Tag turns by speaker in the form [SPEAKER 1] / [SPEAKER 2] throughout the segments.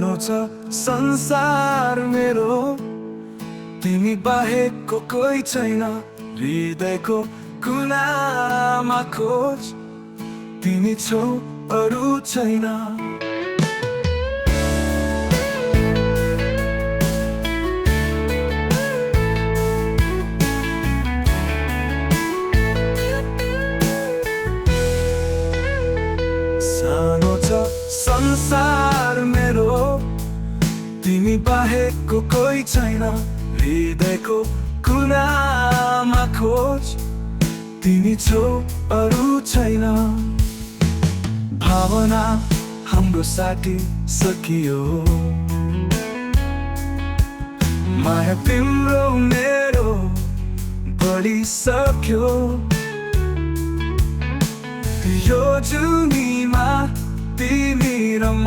[SPEAKER 1] सानो छ संसार मेरो, तिमी बाहेकको कोही छैन। हृदयको कुनामा खोज, तिमी छौ अरू छैन। सानो छ संसार मेरो, तिमी बाहेकको कोही छैन। हृदयको कुनामा खोज, तिमी छौ अरू छैन। भावना हाम्रो साथी सकियो, माया तिम्रो मेरो बढिसक्यो। यो जुनीमा तिमी र म,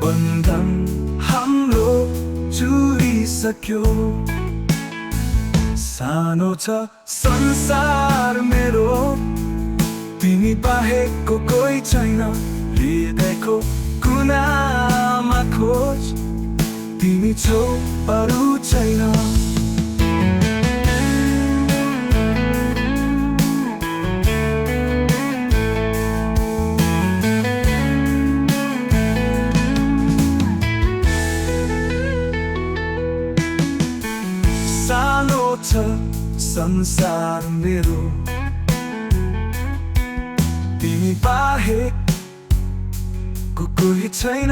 [SPEAKER 1] बन्धन हाम्रो जुरिसक्यो। सानो छ संसार मेरो, तिमी बाहेकको कोही छैन। हृदयको कुनामा खोज, तिमी छौ अरू छैन। सानो छ संसार मेरो, तिमी बाहेकको कोही छैन।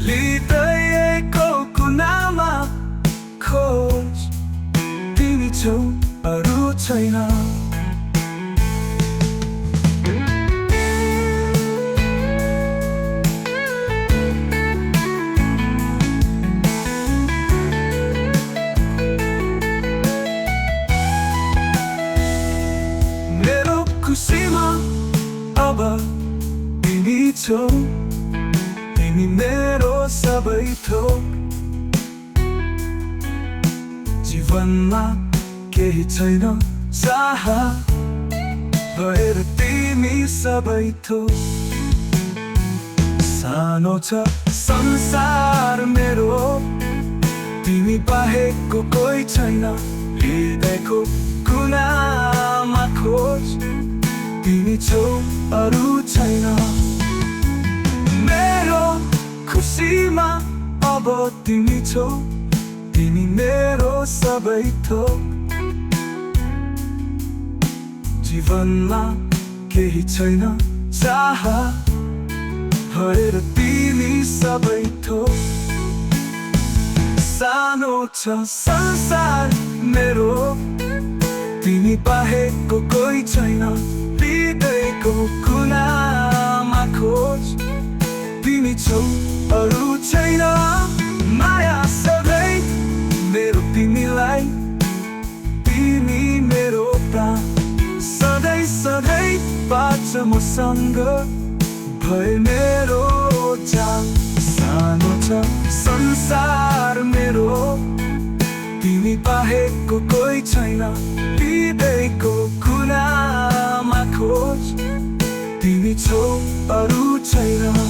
[SPEAKER 1] हृदयको कुनामा खोज, तिमी छौ अरू छैन। खुसीमा अब तिमी छौ, तिमी मेरो सबै थोक। जीवनमा केही छैन चाह भएर तिमी सबै थोक। सानो छ संसार मेरो, तिमी बाहेकको कोही छैन। हृदयको कुनामा खोज, तिमी छौ अरू छैन। मेरो खुसीमा अब तिमी छौ, तिमी मेरो सबै थोक। जीवनमा केही छैन चाह भएर तिमी सबै थोक। सानो छ संसार मेरो, तिमी बाहेकको कोही छैन। हृदयको कुनामा खोज, तिमी छौ अरू छैन। माया सधैँ मेरो तिमीलाई, तिमी मेरो प्राण। सधैँ सधैँ बाँच मसँग भए मेरो जान। सानो छ संसार मेरो, तिमी बाहेकको कोही छैन। हृदयको कुनामा खोज, तिमी छौ अरू छैन।